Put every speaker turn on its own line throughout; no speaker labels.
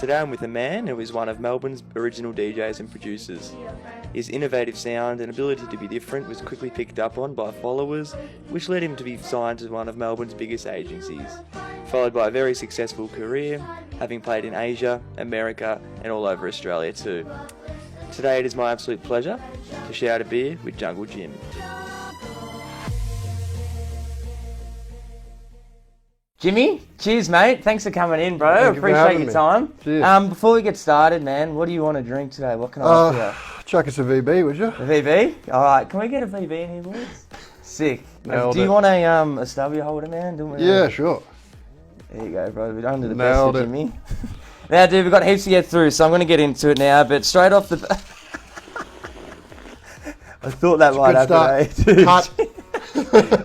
Today I'm with a man who is one of Melbourne's original DJs and producers. His innovative sound and ability to be different was quickly picked up on by followers, which led him to be signed to one of Melbourne's biggest agencies, followed by a very successful career, having played in Asia, America and all over Australia too. Today it is my absolute pleasure to share a beer with Jungle Jim. Jimmy, cheers mate. Thanks for coming in, bro. I appreciate your time.
Cheers.
Before we get started, man, what do you want to drink today? What can I offer you?
Chuck us a VB, would you?
A VB? Alright, can we get a VB in here, boys? Sick.
Nailed
do you
it.
want a stubby holder, man?
Yeah, sure.
There you go, bro. We don't do the
Nailed
best for Jimmy. Now, dude, we've got heaps to get through, so I'm going to get into it now, but straight off the... I thought that might happen, dude.
Cut.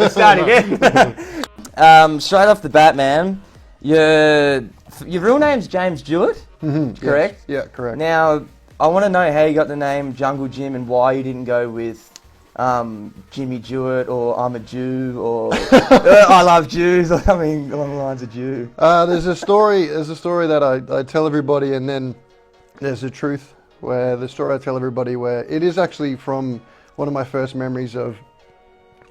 Let's start again. Straight off the bat, man, your real name's James Jewett, correct?
Yes. Yeah, correct.
Now, I want to know how you got the name Jungle Jim and why you didn't go with Jimmy Jewett or I'm a Jew or I love Jews or something along the lines of Jew.
There's a story that I tell everybody, and then there's a truth where the story I tell everybody where it is actually from one of my first memories of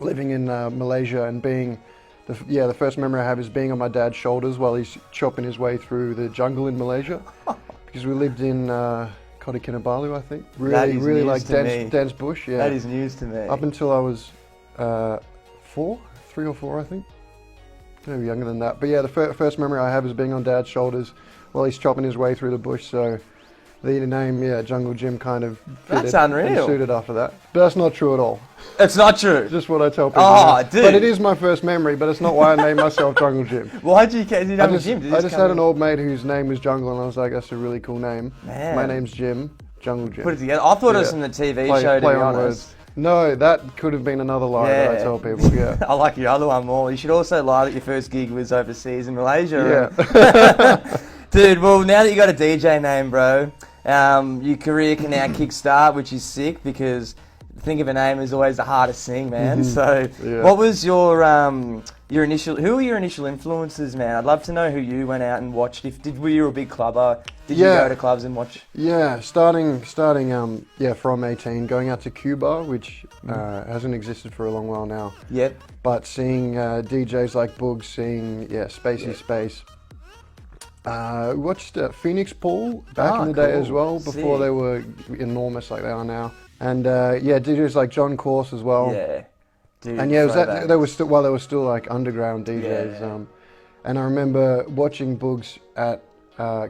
living in Malaysia and being, the first memory I have is being on my dad's shoulders while he's chopping his way through the jungle in Malaysia, because we lived in Kota Kinabalu, I think. Really like dense bush. Yeah.
That is news to me.
Up until I was 3 or 4, I think. Maybe younger than that. But yeah, the first memory I have is being on Dad's shoulders while he's chopping his way through the bush. So the name, Jungle Jim kind of
That's unreal.
and suited after that. But that's not true at all.
It's not true.
Just what I tell people.
Oh, dude.
But it is my first memory, but it's not why I named myself Jungle Jim.
Why'd you get Jungle Jim?
I just had an old mate whose name was Jungle, and I was like, that's a really cool name.
Man.
My name's Jim, Jungle Jim.
Put it together. I thought it was from the TV show, to be honest.
No, that could have been another lie that I tell people, yeah.
I like your other one more. You should also lie that your first gig was overseas in Malaysia.
Yeah.
Dude, well, now that you got a DJ name, bro, your career can now kickstart, which is sick, because think of a name is always the hardest thing, man. So, what was your initial? Who were your initial influences, man? I'd love to know who you went out and watched. Were you a big clubber? Did you go to clubs and watch?
Yeah, starting from 18, going out to Cuba, which hasn't existed for a long while now.
Yep.
But seeing DJs like Boogs, seeing Spacey Space. Watched Phoenix Paul back in the day as well, before they were enormous like they are now. And DJs like John Course as well.
Yeah. Dude,
and it was they were still like underground DJs.
Yeah.
And I remember watching Boogs at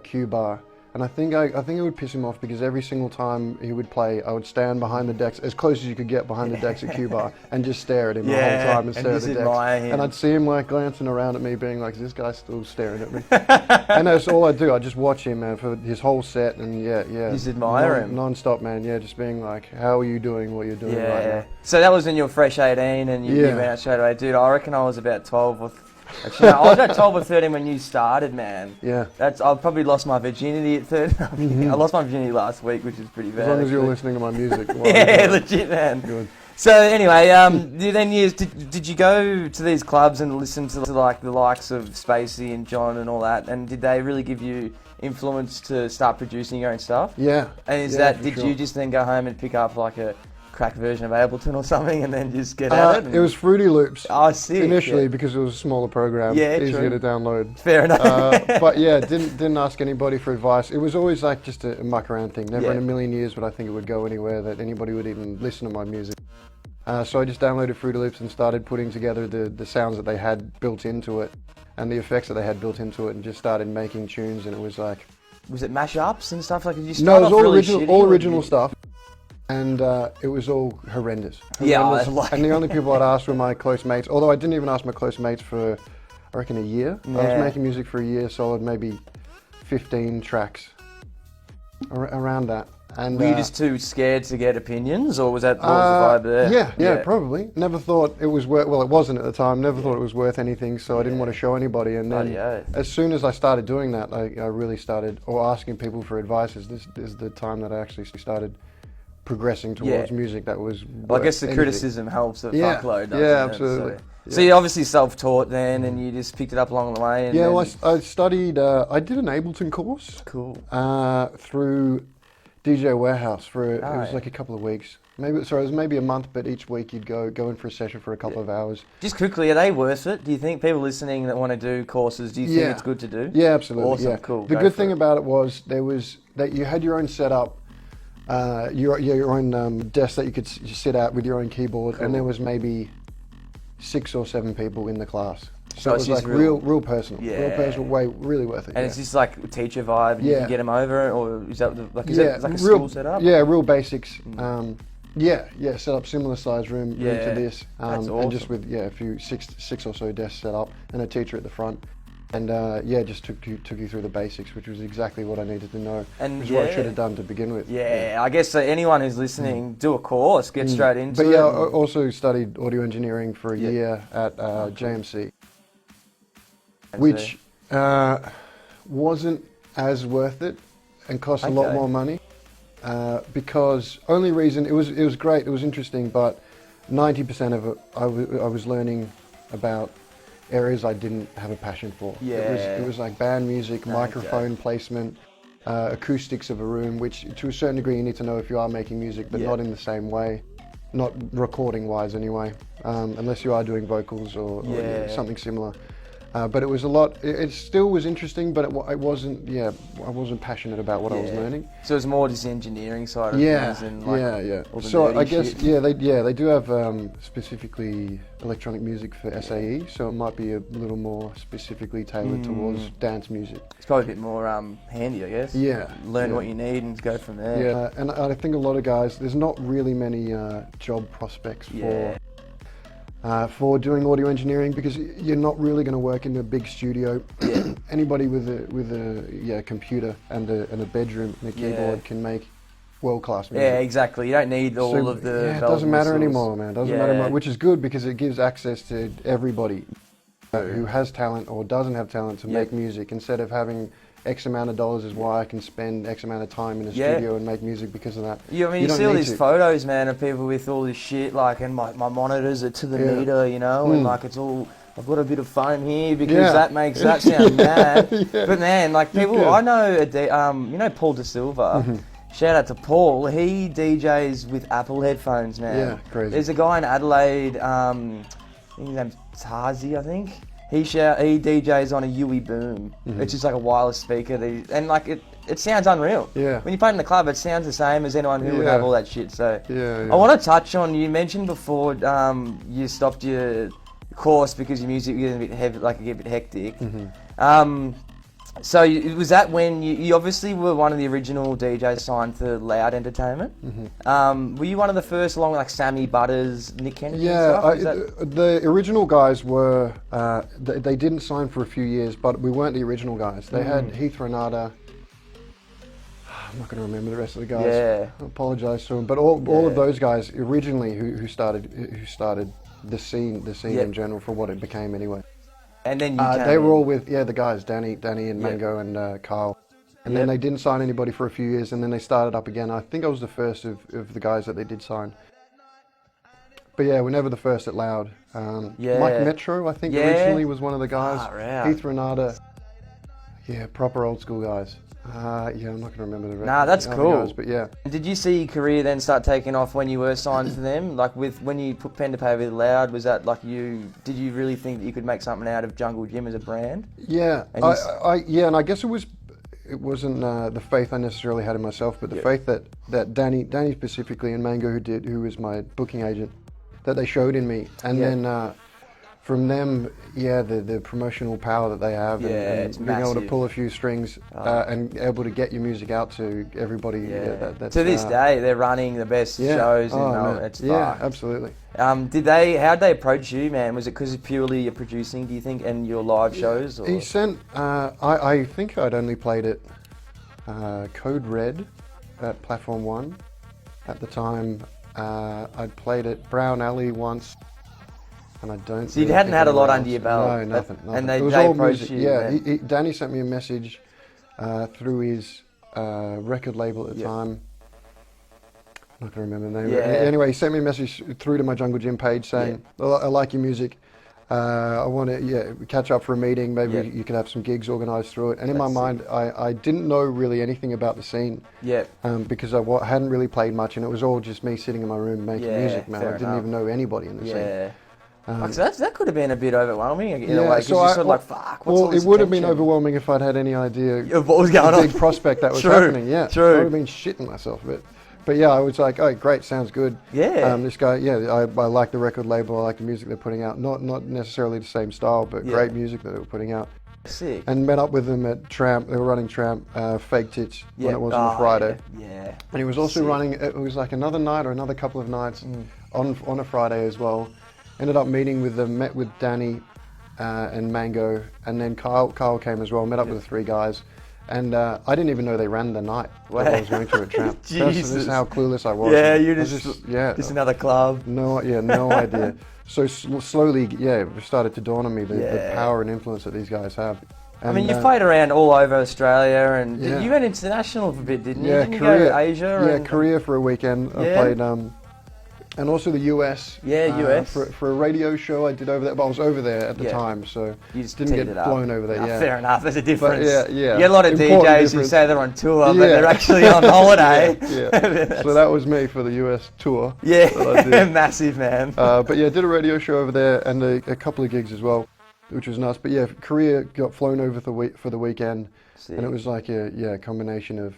Cuba, and I think it would piss him off because every single time he would play, I would stand behind the decks as close as you could get behind the decks at Cuba and just stare at him the whole time and stare at the decks. And I'd see him like glancing around at me, being like, "Is this guy still staring at me?" And that's all I do. I just watch him, man, for his whole set, and
just admire him
non-stop, man. Yeah, just being like, "How are you doing? What you're doing right now?"
So that was when you were fresh 18, and you went out straight away, dude. I reckon I was about 12 or. Actually, no, I was about 12 or 13 when you started, man.
Yeah.
I probably lost my virginity at 13. I lost my virginity last week, which is pretty bad.
As long as you're listening to my music.
Legit, man.
Good.
So anyway, did you go to these clubs and listen to like the likes of Spacey and John and all that? And did they really give you influence to start producing your own stuff?
Yeah.
And did you just then go home and pick up like a crack version of Ableton or something and then just get at it?
It was Fruity Loops.
Oh, sick.
Initially, because it was a smaller program, easier to download.
Fair enough.
But didn't ask anybody for advice. It was always like just a muck around thing. Never in a million years would I think it would go anywhere that anybody would even listen to my music. So I just downloaded Fruity Loops and started putting together the sounds that they had built into it and the effects that they had built into it, and just started making tunes. And it was like,
was it mashups and stuff like? Did you
no, it was
all
all original stuff. And it was all horrendous. And the only people I'd asked were my close mates, although I didn't even ask my close mates for, I reckon, a year. I was making music for a year, solid, maybe 15 tracks, around that. And
were you just too scared to get opinions, or was that the vibe there?
Yeah, probably. Never thought it was worth, well, it wasn't at the time, never thought it was worth anything, so I didn't want to show anybody. And then as soon as I started doing that, I really started, or asking people for advice, is the time that I actually started progressing towards music that was.
Well, I guess the
anything.
criticism helps a fuckload, doesn't
Yeah,
it?
absolutely.
So you're obviously self-taught then, and you just picked it up along the way. And
Yeah,
then...
well, I studied. I did an Ableton course.
Cool.
Through DJ Warehouse for it was like a couple of weeks. It was maybe a month, but each week you'd go in for a session for a couple of hours.
Just quickly, are they worth it? Do you think people listening that want to do courses, do you think it's good to do?
Yeah, absolutely.
Awesome,
yeah.
cool.
The good thing about it was that you had your own setup, your own desk that you could sit at with your own keyboard, and there was maybe 6 or 7 people in the class. So it was like real personal, real personal, really worth it.
And it's just like teacher vibe. You can get them over, or is that like it like a
real,
school setup?
Yeah, real basics. Set up similar size room to this,
that's awesome.
and just with a few six or so desks set up, and a teacher at the front, and just took you through the basics, which was exactly what I needed to know, and which is what I should have done to begin with.
Yeah, I guess so. Anyone who's listening, do a course, get straight into it.
But yeah, I also studied audio engineering for a year at JMC, which wasn't as worth it and cost a lot more money. Because only reason it was great, it was interesting, but 90% of it I was learning about areas I didn't have a passion for. It was like band music, microphone placement, acoustics of a room, which to a certain degree you need to know if you are making music, but not in the same way, not recording wise anyway, unless you are doing vocals or something similar. But it was a lot. It still was interesting, but I wasn't. Yeah, I wasn't passionate about what I was learning.
So it's more just the engineering side of things, and like
So I guess they do have specifically electronic music for SAE, so it might be a little more specifically tailored towards dance music.
It's probably a bit more handy, I guess.
Yeah.
Learn what you need and go from there.
Yeah, and I think a lot of guys, there's not really many job prospects for doing audio engineering, because you're not really going to work in a big studio. Anybody with a computer and a bedroom and a keyboard can make world-class music.
Yeah, exactly. You don't need all of the.
Yeah, it doesn't matter anymore, man. It doesn't matter much, which is good because it gives access to everybody who has talent or doesn't have talent to make music, instead of having X amount of dollars is why I can spend X amount of time in a studio and make music because of that.
Yeah, I mean, you see all these photos, man, of people with all this shit, like, and my monitors are to the meter, you know, and like it's all, I've got a bit of foam here because that makes that sound mad. But man, like people, I know, you know Paul De Silva, shout out to Paul, he DJs with Apple headphones, man.
Yeah, crazy.
There's a guy in Adelaide, I think his name's Tazi, I think. He DJs on a Yui Boom. It's just like a wireless speaker, and like it sounds unreal. Yeah. When you play it in the club, it sounds the same as anyone who would have all that shit. So I want to touch on, you mentioned before you stopped your course because your music was getting a bit heavy, like a bit hectic. So was that when you obviously were one of the original DJs signed to Loud Entertainment? Were you one of the first, along with like Sammy Butters, Nick Kennedy?
The original guys were. They didn't sign for a few years, but we weren't the original guys. They had Heath Renata. I'm not going to remember the rest of the guys. I apologise to them, but all of those guys originally who started the scene in general for what it became anyway.
And then
they were all with the guys, Danny and Mango and Carl. And then they didn't sign anybody for a few years, and then they started up again. I think I was the first of the guys that they did sign. But yeah, we're never the first at Loud. Mike Metro, I think, originally was one of the guys. Heath Renata. Yeah, proper old school guys. I'm not going to remember the rest.
Nah, that's cool.
Guys, but yeah.
Did you see your career then start taking off when you were signed to them? Like when you put pen to paper with Loud, was that like did you really think that you could make something out of Jungle Gym as a brand?
Yeah, and I guess it wasn't the faith I necessarily had in myself, but the faith that Danny specifically and Mango who was my booking agent, that they showed in me, and then from them, the promotional power that they have, and being able to pull a few strings and able to get your music out to everybody. That's,
to this day, they're running the best shows in Melbourne. It's fucked.
Absolutely.
How'd they approach you, man? Was it because of purely your producing, do you think, and your live shows? Or?
He sent, I think I'd only played it Code Red at Platform 1 at the time. I'd played it Brown Alley once. And I don't.
So you hadn't had a lot under your belt.
No, nothing.
And they
approached
you.
Yeah, Danny sent me a message through his record label at the time. not going to remember the name.
Yeah.
Anyway, he sent me a message through to my Jungle Gym page saying, I like your music. I want to catch up for a meeting. Maybe you could have some gigs organised through it. And in my mind, I didn't know really anything about the scene. Because I hadn't really played much, and it was all just me sitting in my room making music, man. I didn't even know anybody in the scene.
So that could have been a bit overwhelming in a way, because you're sort of like, fuck, what's all this
it would have been
attention?
overwhelming if I'd had any idea
of what was going on.
The big prospect that was happening, I would have been shitting myself a bit. But yeah, I was like, oh, great, sounds good. This guy, I like the record label, I like the music they're putting out. Not necessarily the same style, but great music that they were putting out.
Sick.
And met up with them at Tramp. They were running Tramp, Fake Tits, when it was on a Friday. And he was also running, it was like another night or another couple of nights on a Friday as well. Ended up meeting with them, met with Danny and Mango, and then Kyle came as well, met up with the three guys. And I didn't even know they ran the night that I was going to at Tramp. This is how clueless I was.
Yeah, you're just another club.
No idea. So slowly, it started to dawn on me the power and influence that these guys have. And,
I mean, you played around all over Australia, and you went international for a bit, didn't you?
Yeah,
didn't
Korea,
you go to Asia?
Yeah, Korea for a weekend. I played, and also the US.
US.
For a radio show I did over there, but I was over there at the time, so
you just
didn't get blown over there.
Fair enough, there's a difference.
But,
You get a lot of DJs who say they're on tour, but they're actually on holiday.
So that was me for the US tour.
Massive, man.
But did a radio show over there and a couple of gigs as well, which was nice. But Korea got flown over for the weekend, and it was like a combination of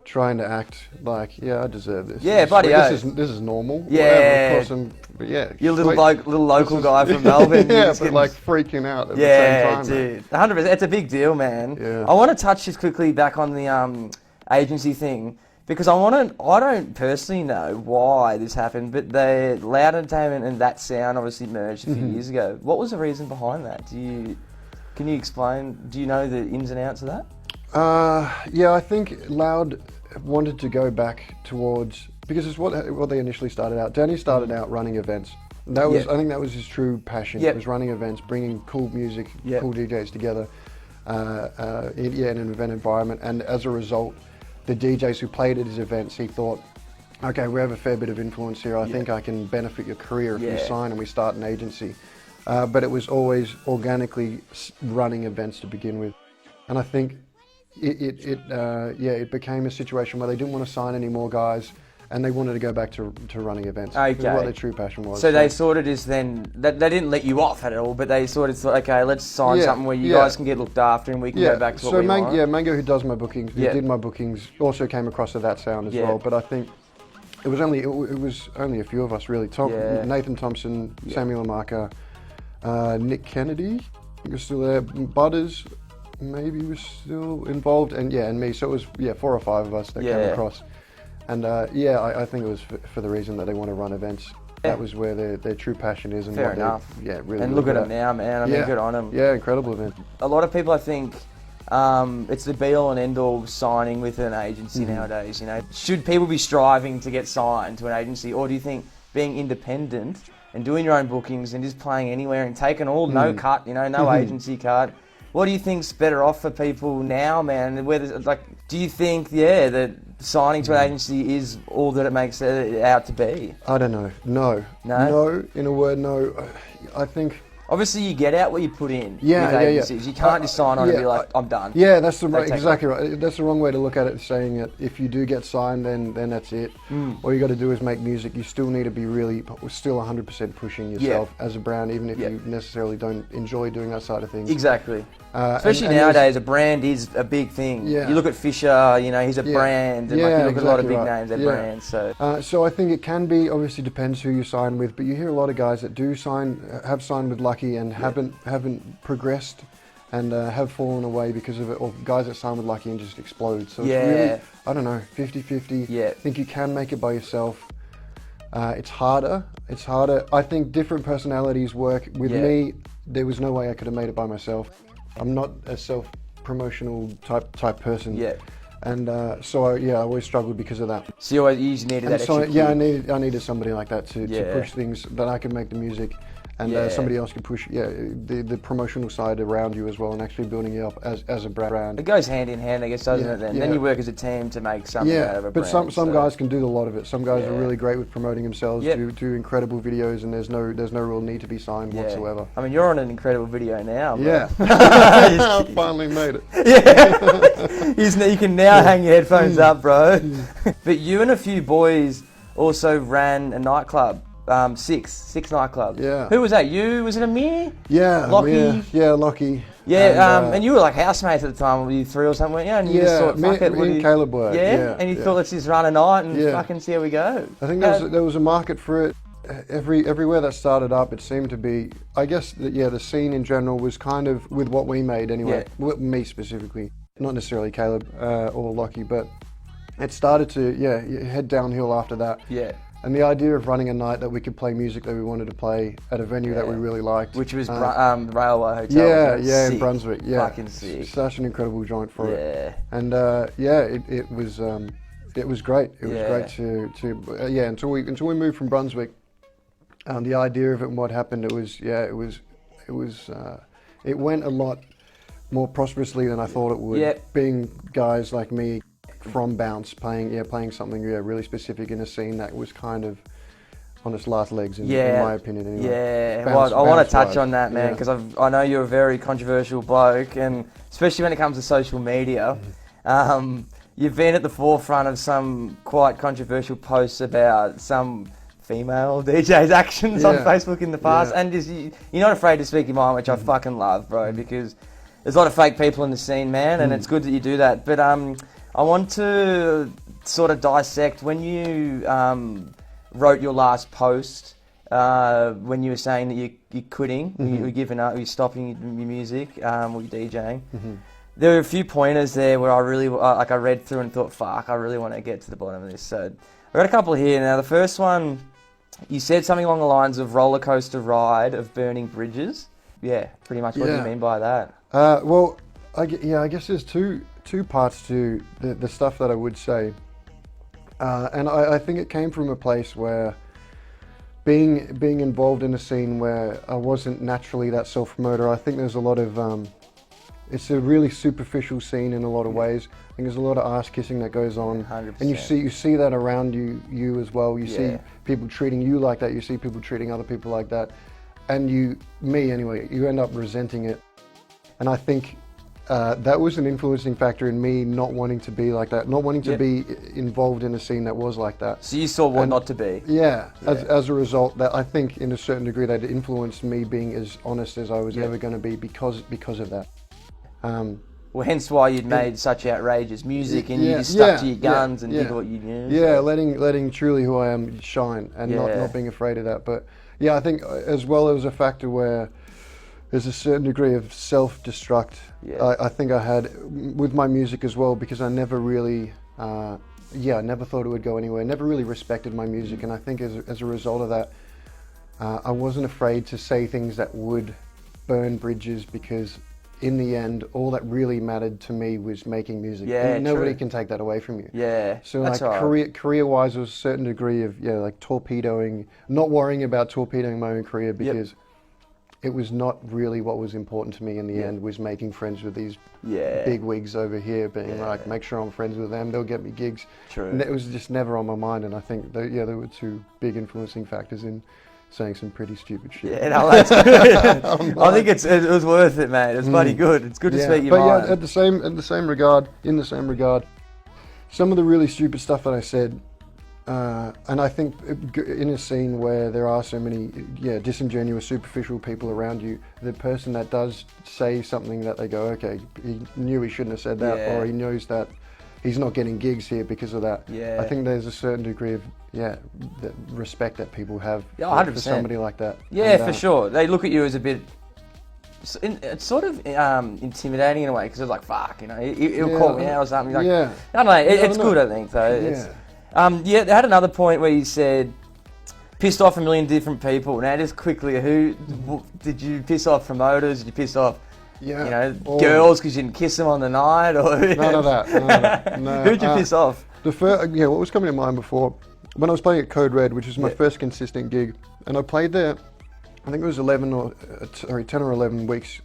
trying to act like, I deserve this. This is normal. Of course,
you're a little local guy from Melbourne.
But like freaking out at the same time.
Dude, 100%. It's a big deal, man. I want to touch just quickly back on the agency thing, because I don't personally know why this happened, but the Loud Entertainment and That Sound obviously merged a few years ago. What was the reason behind that? Can you explain? Do you know the ins and outs of that?
I think Loud wanted to go back towards, because it's what they initially started out. Danny started out running events. That was, I think that was his true passion. It was running events, bringing cool music, cool DJs together, in an event environment. And as a result, the DJs who played at his events, he thought, okay, we have a fair bit of influence here. I think I can benefit your career if we sign and we start an agency. But it was always organically running events to begin with. And I think it became a situation where they didn't want to sign any more guys, and they wanted to go back to running events. Okay. This is what their true passion was.
So they sort of just then, they didn't let you off at all, but they sort of thought, okay, let's sign something where you guys can get looked after and we can go back to what we want.
Yeah, Mango, who does my bookings, who did my bookings, also came across to That Sound as well. But I think it was only a few of us really. Nathan Thompson, Samuel Lamarca, Nick Kennedy was still there, Butters maybe was still involved, and me. So it was 4 or 5 of us that came across. And I think it was for the reason that they want to run events. That was where their true passion is. And
fair enough.
Really.
And look at them now, man. I mean, good on them.
Yeah, incredible event.
A lot of people, I think, it's the be-all and end-all signing with an agency nowadays. You know, should people be striving to get signed to an agency, or do you think being independent and doing your own bookings and just playing anywhere and taking no cut, no agency cut? What do you think's better off for people now, man? Do you think, that signing to an agency is all that it makes it out to be?
I don't know. No. No, in a word, no. I think...
Obviously, you get out what you put in with agencies. You can't just sign on and be like, I'm done.
Yeah, that's exactly right. That's the wrong way to look at it, saying that if you do get signed, then that's it. All you got to do is make music. You still need to be still 100% pushing yourself as a brand, even if you necessarily don't enjoy doing that side of things.
Exactly. Especially nowadays, a brand is a big thing. Yeah. You look at Fisher, he's a brand, and you look at a lot of big names, they're brands.
So I think it can be, obviously depends who you sign with, but you hear a lot of guys that do have signed with Lucky and haven't progressed and have fallen away because of it, or guys that sign with Lucky and just explode. So it's really, I don't know, 50-50. I think you can make it by yourself. It's harder. I think different personalities work. With me, there was no way I could have made it by myself. I'm not a self-promotional type person. And so I always struggled because of that.
So you always needed that extra
I needed somebody like that to push things, that I could make the music and somebody else can push the promotional side around you as well, and actually building you up as a brand.
It goes hand in hand, I guess, doesn't it? Then you work as a team to make something out of a brand.
But some guys can do a lot of it. Some guys are really great with promoting themselves, do incredible videos, and there's no real need to be signed whatsoever.
I mean, you're on an incredible video now.
Yeah, I finally made it.
Yeah, you can now hang your headphones up, bro. But you and a few boys also ran a nightclub. Six nightclubs.
Yeah.
Who was that? You? Was it Amir?
Yeah.
Lockie?
Yeah, Lockie.
Yeah, and you were like housemates at the time, were you 3 or something, weren't you? And you just thought, fuck it.
Me and Caleb were.
Yeah? And you thought, let's just run a night and fucking see how we go.
I think there was a market for it. Everywhere that started up, it seemed to be, I guess, the scene in general was kind of, with what we made anyway, with me specifically, not necessarily Caleb or Lockie, but it started to, head downhill after that.
Yeah.
And the idea of running a night that we could play music that we wanted to play at a venue that we really liked.
Which was Railway Hotel.
Yeah, in Brunswick. Yeah.
Fucking sick.
Such an incredible joint for it. And it was great. It was great to until we moved from Brunswick. The idea of it and what happened, it went a lot more prosperously than I thought it would.
Yeah.
Being guys like me from Bounce, playing something really specific in a scene that was kind of on its last legs, in my opinion. Anyway.
Yeah, well, I want to touch on that, man, because I know you're a very controversial bloke, and especially when it comes to social media. You've been at the forefront of some quite controversial posts about some female DJ's actions on Facebook in the past, and you're not afraid to speak your mind, which I fucking love, bro, because there's a lot of fake people in the scene, man, and it's good that you do that. But I want to sort of dissect when you wrote your last post, when you were saying that you're quitting, you're giving up, you're stopping your music, or your DJing. There were a few pointers there where I really, I read through and thought, fuck, I really want to get to the bottom of this. So I got a couple here. Now, the first one, you said something along the lines of roller coaster ride of burning bridges. Yeah, pretty much. What do you mean by that?
Well, I guess there's two parts to the stuff that I would say, and I think it came from a place where being involved in a scene where I wasn't naturally that self-promoter. I think there's a lot of it's a really superficial scene in a lot of ways. I think there's a lot of ass kissing that goes on,
100%.
and you see that around you as well. You see people treating you like that. You see people treating other people like that, and you end up resenting it. And I think that was an influencing factor in me not wanting to be like that, not wanting to be involved in a scene that was like that.
So you saw what not to be.
Yeah. As a result, that I think in a certain degree that influenced me being as honest as I was ever going to be because of that.
Well, hence why you'd made such outrageous music, and you just stuck to your guns and did what you knew.
Yeah, letting truly who I am shine, and not being afraid of that. But yeah, I think as well there was a factor where there's a certain degree of self-destruct. I think I had with my music as well, because I never really, I never thought it would go anywhere. Never really respected my music, and I think as a result of that, I wasn't afraid to say things that would burn bridges, because in the end, all that really mattered to me was making music.
Yeah,
and nobody can take that away from you.
Yeah,
so
that's
like
right.
career-wise, there was a certain degree of like torpedoing, not worrying about torpedoing my own career, because it was not really what was important to me in the end, was making friends with these big wigs over here, being like, make sure I'm friends with them, they'll get me gigs.
True.
And it was just never on my mind, and I think that, there were two big influencing factors in saying some pretty stupid shit.
Yeah, no, that's good. I think it was worth it, mate. It was bloody good. It's good to speak your mind.
But in the same regard, some of the really stupid stuff that I said, and I think in a scene where there are so many disingenuous, superficial people around you, the person that does say something that they go, okay, he knew he shouldn't have said that, or he knows that he's not getting gigs here because of that. I think there's a certain degree of the respect that people have for somebody like that.
Yeah, and, for sure. They look at you as a bit. It's sort of intimidating in a way, because it's like, fuck, he'll call me out or something. Like, I don't know. It's good, I think, though. They had another point where you said pissed off a million different people. Now, just quickly, who did you piss off? Promoters? Did you piss off? Girls because you didn't kiss them on the night, or
none of that. No.
Who'd you piss off?
What was coming to mind before, when I was playing at Code Red, which was my first consistent gig, and I played there I think it was 10 or 11 weeks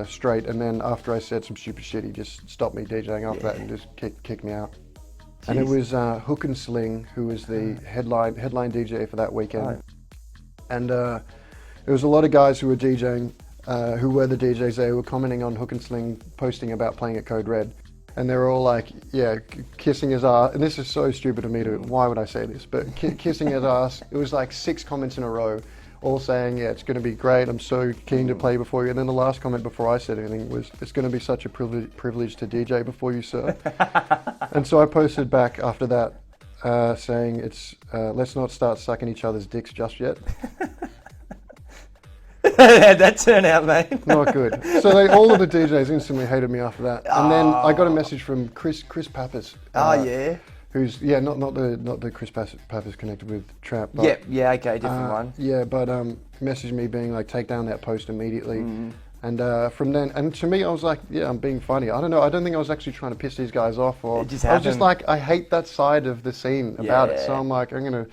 straight, and then after I said some stupid shit, he just stopped me DJing after that and just kicked me out. Jeez. And it was Hook and Sling, who was the headline DJ for that weekend. Oh. And there was a lot of guys who were DJing, who were the DJs there, who were commenting on Hook and Sling, posting about playing at Code Red. And they were all like, yeah, kissing his ass. And this is so stupid of me why would I say this? But kissing his ass, it was like 6 comments in a row, all saying, yeah, it's going to be great. I'm so keen to play before you. And then the last comment before I said anything was, it's going to be such a privilege to DJ before you, sir. And so I posted back after that saying, let's not start sucking each other's dicks just yet.
How'd that turn out, mate?
Not good. So all of the DJs instantly hated me after that. And then I got a message from Chris Pappas.
Yeah.
Who's not the Chris Pappas connected with Trap.
But, okay, different one.
Yeah, but messaged me being like, take down that post immediately. And from then, and to me, I was like, yeah, I'm being funny. I don't know. I don't think I was actually trying to piss these guys off, or I was just like, I hate that side of the scene about it. So I'm like, I'm gonna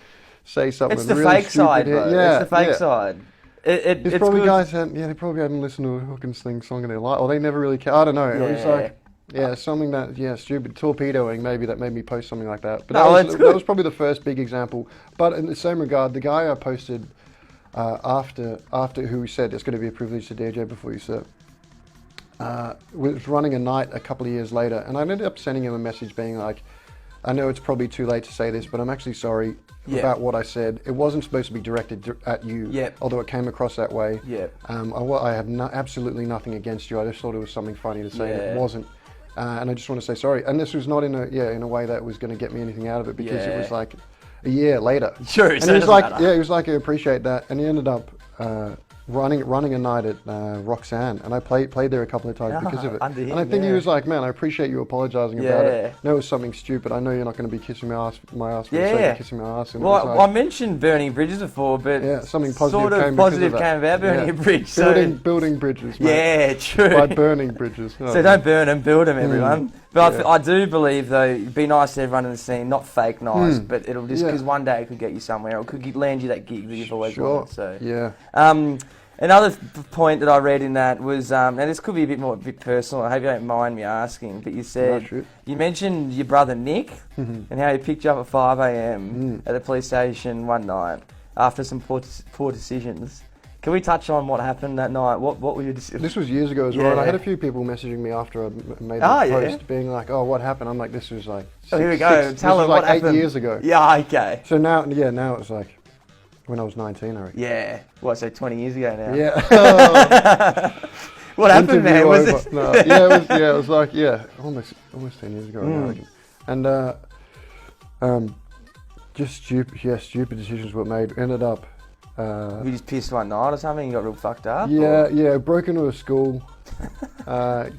say something.
It's the
really
fake side, bro.
Yeah,
it's the fake side.
It's probably good. Guys they probably hadn't listened to a Hook and Sling song in their life, or they never really care. I don't know. It was like, something that, stupid torpedoing, maybe that made me post something like that. But that was probably the first big example. But in the same regard, the guy I posted after who said it's going to be a privilege to DJ before you, sir, was running a night a couple of years later, and I ended up sending him a message being like, I know it's probably too late to say this, but I'm actually sorry about what I said. It wasn't supposed to be directed at you, although it came across that way. I have absolutely nothing against you. I just thought it was something funny to say, and it wasn't. And I just want to say sorry. And this was not in a way that was going to get me anything out of it, because it was like a year later.
Sure.
And he was like, he was like, I appreciate that. And he ended up running a night at Roxanne, and I played there a couple of times because of it. And I think he was like, man, I appreciate you apologising about it. I know it was something stupid. I know you're not going to be kissing my ass for the sake of kissing my ass. And
well, like, I mentioned burning bridges before, but
something positive
came about burning a bridge.
Building bridges, mate.
Yeah, true.
By burning bridges. Oh,
so don't burn them, build them, everyone. But I do believe, though, it'd be nice to everyone in the scene, not fake nice, but it'll just, because one day it could get you somewhere, or it could land you that gig that you've always wanted. So another point that I read in that was, now this could be a bit personal, I hope you don't mind me asking, but you said, you mentioned your brother Nick, and how he picked you up at 5 a.m. at the police station one night after some poor decisions. Can we touch on what happened that night? What were your decisions?
This was years ago as well, and I had a few people messaging me after I made the post, being like, oh, what happened? I'm like, this was like
here we go. Tell them what happened.
8 years ago.
Yeah, okay.
So now it's like, when I was 19, I reckon.
Yeah. So 20 years ago now?
Yeah.
What happened, man? Was it?
No, it was like, almost 10 years ago, I reckon. And just stupid decisions were made. Ended up...
you just pissed one night or something? You got real fucked up?
Yeah, broke into a school,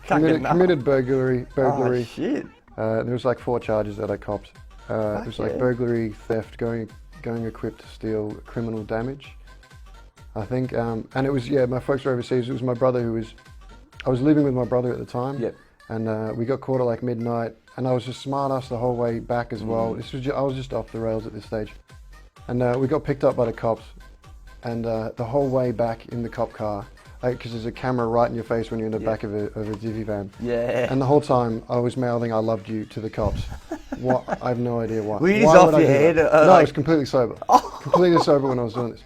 committed burglary.
Oh, shit.
There was like 4 charges that I copped. It was like burglary, theft, going equipped to steal, criminal damage, I think. And it was, my folks were overseas. It was my brother I was living with my brother at the time. And we got caught at like midnight, and I was just smart ass the whole way back as well. I was just off the rails at this stage. And we got picked up by the cops, and the whole way back in the cop car, because there's a camera right in your face when you're in the back of a divvy van. Yeah. And the whole time I was mouthing "I loved you" to the cops. I have no idea why.
Were you just off your head?
No, I was completely sober. Completely sober when I was doing this.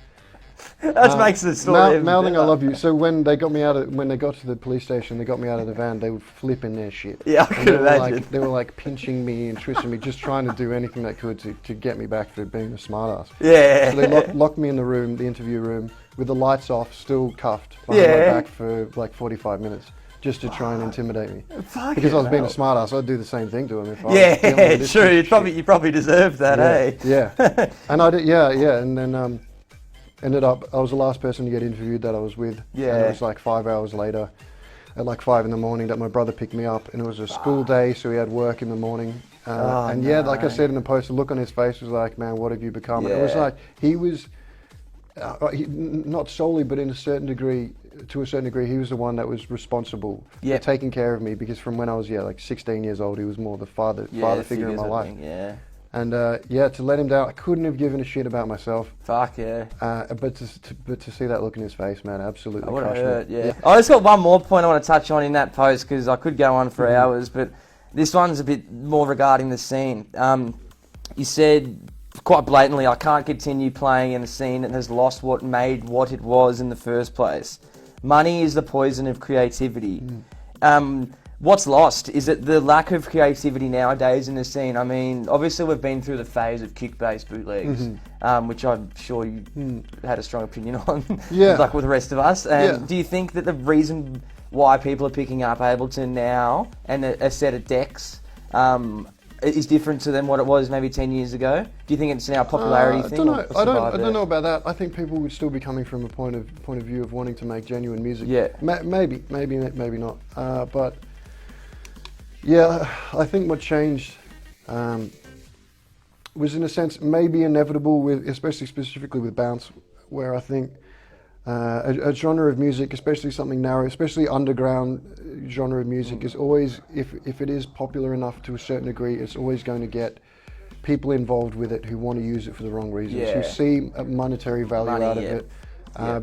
That makes the story
mouthing "I love you." So when they got to the police station, they got me out of the van. They were flipping their shit.
Yeah, I could imagine.
They were like pinching me and twisting me, just trying to do anything they could to get me back for being a smartass.
Yeah.
So they locked me in the room, the interview room, with the lights off, still cuffed behind my back for like 45 minutes. Just to try and intimidate me, because I was being a smartass. I'd do the same thing to him if I was dealing with this
true. You probably deserved that,
Yeah, and I did. Yeah, and then ended up. I was the last person to get interviewed that I was with. Yeah, and it was like 5 hours later, at like 5 in the morning, that my brother picked me up, and it was a school day, so he had work in the morning. Like I said in the post, the look on his face was like, "Man, what have you become?" And it was like he was. Not solely, but to a certain degree, he was the one that was responsible for taking care of me, because from when I was like 16 years old, he was more the father figure in my life. And to let him down, I couldn't have given a shit about myself.
Fuck yeah.
But to see that look in his face, man, absolutely
I would have
crushed
hurt,
me.
yeah. I just got one more point I want to touch on in that post, because I could go on for hours, but this one's a bit more regarding the scene. You said quite blatantly, I can't continue playing in a scene that has lost what made what it was in the first place. Money is the poison of creativity. What's lost? Is it the lack of creativity nowadays in the scene? I mean, obviously we've been through the phase of kick-based bootlegs, which I'm sure you had a strong opinion on, like with the rest of us. And do you think that the reason why people are picking up Ableton now and a set of decks is different to than what it was maybe 10 years ago? Do you think it's now a popularity thing?
I don't know about that. I think people would still be coming from a point of view of wanting to make genuine music.
Yeah.
Maybe not. But yeah, I think what changed was in a sense maybe inevitable with, especially specifically with bounce, where I think a genre of music, especially something narrow, especially underground genre of music, is always, if it is popular enough to a certain degree, it's always going to get people involved with it who want to use it for the wrong reasons, who see a monetary value out of it.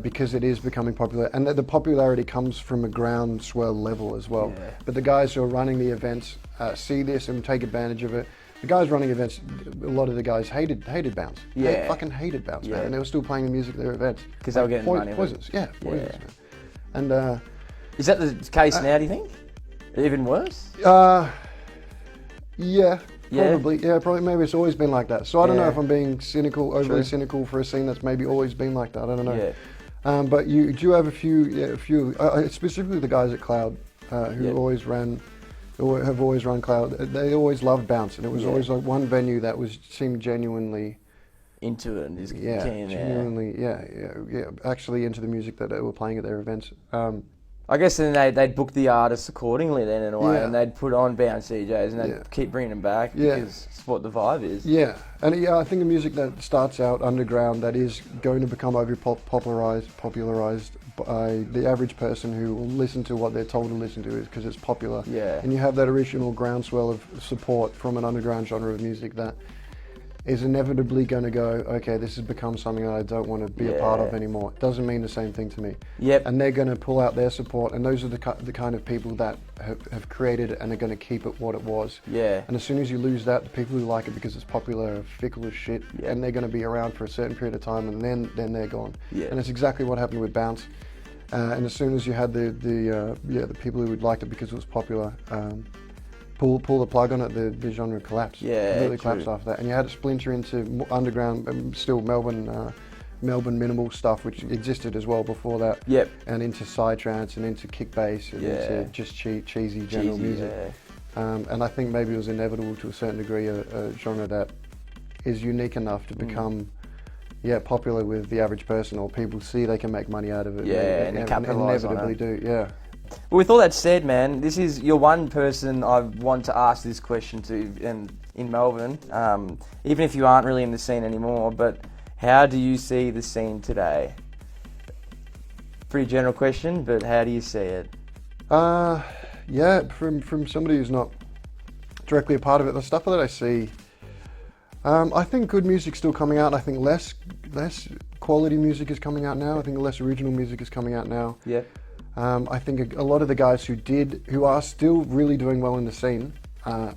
Because it is becoming popular, and the popularity comes from a groundswell level as well. But the guys who are running the events see this and take advantage of it. The guys running events, a lot of the guys hated bounce. They fucking hated bounce, man, and they were still playing the music at their events
because they were getting money.
Poisons, man. And
is that the case now? Do you think even worse?
Probably. Yeah, probably. Maybe it's always been like that. So I don't know if I'm being cynical, overly cynical for a scene that's maybe always been like that. I don't know. But you do have a few, specifically the guys at Cloud, who always have always run Cloud. They always loved bounce, and it was always like one venue that seemed genuinely
into it and just
actually into the music that they were playing at their events.
I guess then they'd book the artists accordingly then in a way, and they'd put on bounce DJs and they'd keep bringing them back because it's what the vibe is. Yeah,
and I think the music that starts out underground that is going to become popularized by the average person who will listen to what they're told to listen to is because it's popular.
Yeah.
And you have that original groundswell of support from an underground genre of music that is inevitably going to go, okay, this has become something that I don't want to be a part of anymore. It doesn't mean the same thing to me.
Yep.
And they're going to pull out their support, and those are the kind of people that have created it and are going to keep it what it was.
Yeah.
And as soon as you lose that, the people who like it because it's popular are fickle as shit, and they're going to be around for a certain period of time, and then they're gone. Yeah. And it's exactly what happened with bounce. And as soon as you had the people who would liked it because it was popular, pull the plug on it, the genre collapsed.
Yeah,
really collapsed after that, and you had to splinter into underground, still Melbourne minimal stuff, which existed as well before that.
Yep.
And into psytrance and into kick bass and into just cheesy general music. And I think maybe it was inevitable to a certain degree a genre that is unique enough to become popular with the average person, or people see they can make money out of it.
And they capitalise on it.
Inevitably do.
But with all that said, man, you're one person I want to ask this question to in Melbourne, even if you aren't really in the scene anymore, but how do you see the scene today? Pretty general question, but how do you see it?
From somebody who's not directly a part of it, the stuff that I see, I think good music's still coming out. I think less quality music is coming out now. I think less original music is coming out now.
Yeah.
I think a lot of the guys who are still really doing well in the scene are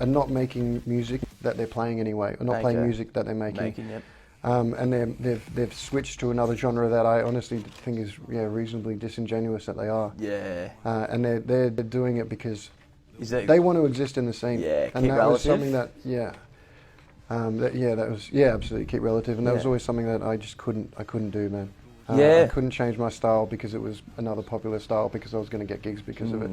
not making music that they're playing anyway, or not playing music that they're making. And they've switched to another genre that I honestly think is reasonably disingenuous that they are.
Yeah.
And they're doing it because they want to exist in the scene.
Yeah.
And that was something that absolutely keep relative, and that was always something that I just couldn't do, man. I couldn't change my style because it was another popular style because I was going to get gigs because of it.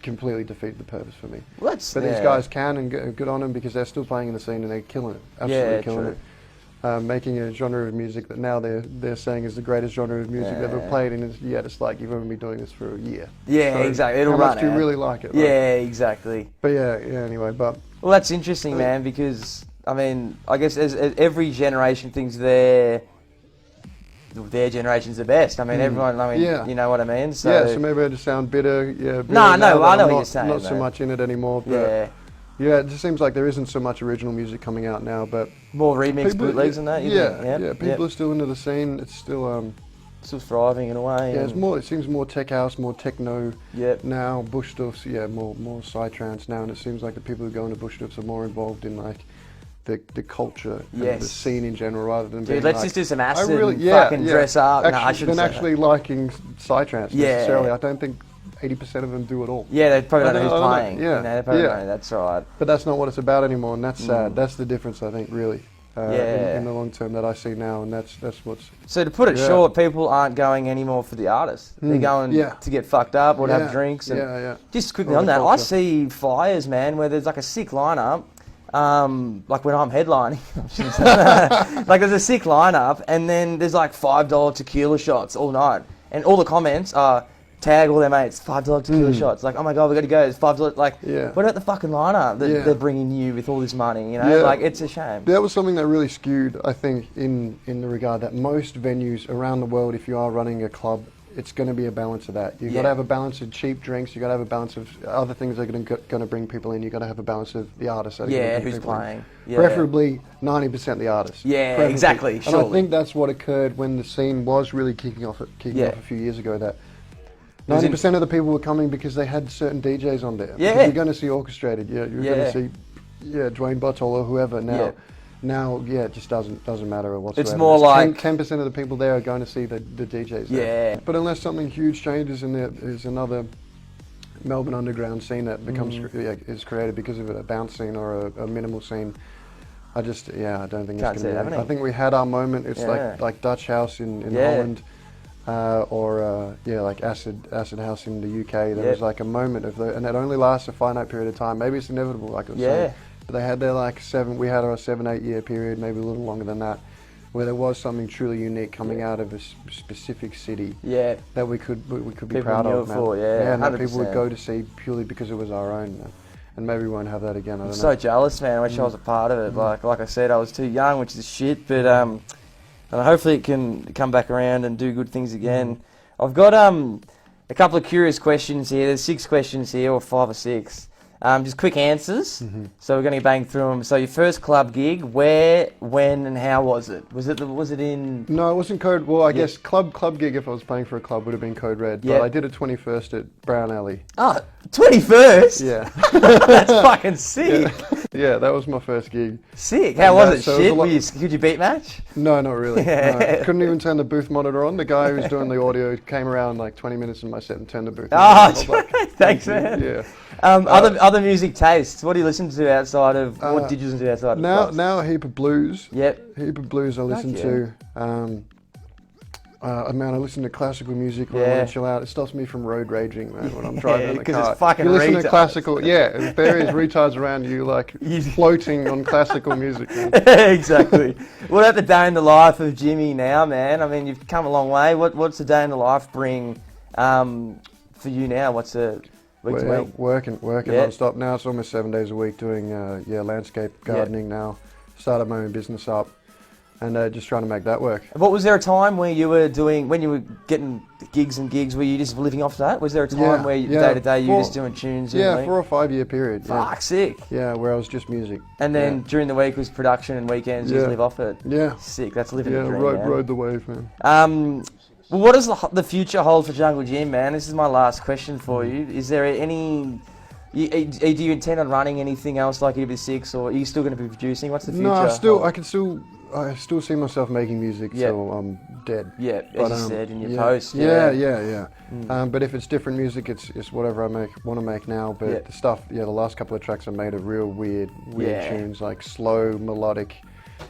Completely defeated the purpose for me. But these guys can, and good on them because they're still playing in the scene and they're killing it. Absolutely killing it. Making a genre of music that now they're saying is the greatest genre of music they've ever played, and it's like you've only been doing this for a year.
Yeah, so exactly. It'll
how much do you really like it? Right?
Yeah, exactly.
But anyway, well,
that's interesting, man, because I mean, I guess as every generation thinks their generation's the best. I mean, everyone. I mean, you know what I mean. So
so maybe I just sound bitter.
No, I know what you're saying.
Not so much in it anymore. But Yeah, it just seems like there isn't so much original music coming out now, but
more remix bootlegs and that.
People are still into the scene. It's still
still thriving in a way.
Yeah, it's more. It seems more tech house, more techno.
Yep.
Now bush stuffs, more psytrance now, and it seems like the people who go into bush stuffs are more involved in like the culture and the scene in general, rather than being
let's
like,
just do some acid and fucking dress up.
Actually liking psytrance necessarily. I don't think 80% of them do at all.
Yeah, they probably don't know who's playing.
Yeah,
they probably don't know. That's right.
But that's not what it's about anymore, and that's sad. That's the difference, I think, really. In the long term that I see now, and that's what's...
So to put it short, people aren't going anymore for the artist. They're going to get fucked up or to have drinks. And just quickly on that, I see flyers, man, where there's like a sick lineup. Like when I'm headlining, like there's a sick lineup, and then there's like $5 tequila shots all night, and all the comments are tag all their mates, $5 tequila shots. Like, oh my god, we got to go. It's $5. Like, what about the fucking lineup that they're bringing you with all this money? You know, like it's a shame.
That was something that really skewed, I think, in the regard that most venues around the world, if you are running a club, it's going to be a balance of that. You've got to have a balance of cheap drinks. You've got to have a balance of other things that are going to bring people in. You've got to have a balance of the artists that are going to bring
who's
people
playing.
In. Preferably 90% the artists.
Yeah, exactly.
And I think that's what occurred when the scene was really kicking off a few years ago. That 90% of the people were coming because they had certain DJs on there.
Yeah.
Because you're going to see orchestrated. You're going to see Dwayne Buttle or whoever now.
Yeah.
Now, it just doesn't matter whatsoever.
It's more like
10% of the people there are going to see the DJs.
Yeah.
But unless something huge changes and there's another Melbourne underground scene that becomes is created because of it, a bounce scene or a minimal scene, I don't think it's going to be. I think we had our moment. It's like Dutch House in Holland. Or like acid house in the UK. There was like a moment of and it only lasts a finite period of time. Maybe it's inevitable, like I was saying. But they had their we had our 7-8 year period, maybe a little longer than that, where there was something truly unique coming out of a specific city. That we could be proud of. And that people would go to see purely because it was our own. And maybe we won't have that again. I don't know.
So jealous, man. I wish I was a part of it. Like I said, I was too young, which is shit. But and hopefully it can come back around and do good things again. I've got a couple of curious questions here. There's 6 questions here, or 5 or 6. Just quick answers. So we're going to bang through them. So your first club gig, where, when, and how was it? Was it in?
No, it wasn't Code. Well, I guess club gig. If I was playing for a club, would have been Code Red. But I did a 21st at Brown Alley.
Oh, 21st?
Yeah.
That's fucking sick.
Yeah, that was my first gig.
Sick. How was it? So shit? Could you beat match?
No, not really. No. Couldn't even turn the booth monitor on. The guy who was doing the audio came around like 20 minutes in my set and turned the booth on.
Thanks, man.
Yeah.
Other music tastes. What do you listen to outside of? What did you listen to outside of?
Now a heap of blues.
Yep.
Heap of blues I listen to. I listen to classical music when I want to chill out. It stops me from road raging, man, when I'm driving in the car.
Because it's fucking
you listen
retards.
to classical, various retards around you, like floating on classical music. Man.
Exactly. What about the day in the life of Jimmy now, man? I mean, you've come a long way. What's the day in the life bring for you now? What's a week to week?
Working non-stop now. It's almost 7 days a week doing landscape gardening now. Started my own business up. And just trying to make that work.
What was there a time where you were when you were getting gigs, were you just living off that? Was there a time where day to day you were just doing tunes?
Yeah, 4 or 5 year period.
Fuck, sick.
Yeah, where I was just music.
And then during the week was production and weekends you just live off it.
Yeah.
Sick, that's living the dream,
rode the wave, man.
Well, what does the future hold for Jungle Jim, man? This is my last question for you. Is there any... do you intend on running anything else like EB6, or are you still going to be producing? What's the future?
No, I still see myself making music till I'm dead.
Yeah, as you said in your post.
Yeah. But if it's different music, it's whatever I want to make now. But the stuff, the last couple of tracks I made are real weird tunes, like slow, melodic.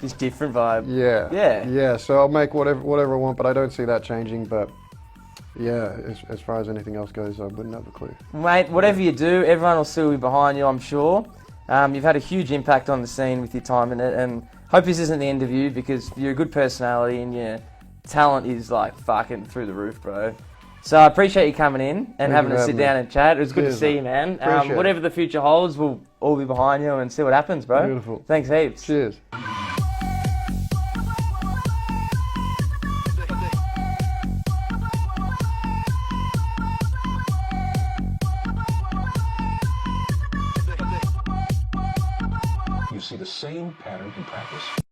This different vibe.
Yeah. So I'll make whatever I want, but I don't see that changing. But yeah, as far as anything else goes, I wouldn't have a clue.
Mate, whatever you do, everyone will still be behind you, I'm sure. You've had a huge impact on the scene with your time in it, and hope this isn't the end of you, because you're a good personality and your talent is like fucking through the roof, bro. So I appreciate you coming in and having a sit down and chat. It was good to see you, man. Whatever the future holds, we'll all be behind you and see what happens, bro.
Beautiful.
Thanks heaps.
Cheers.
see the same pattern in practice?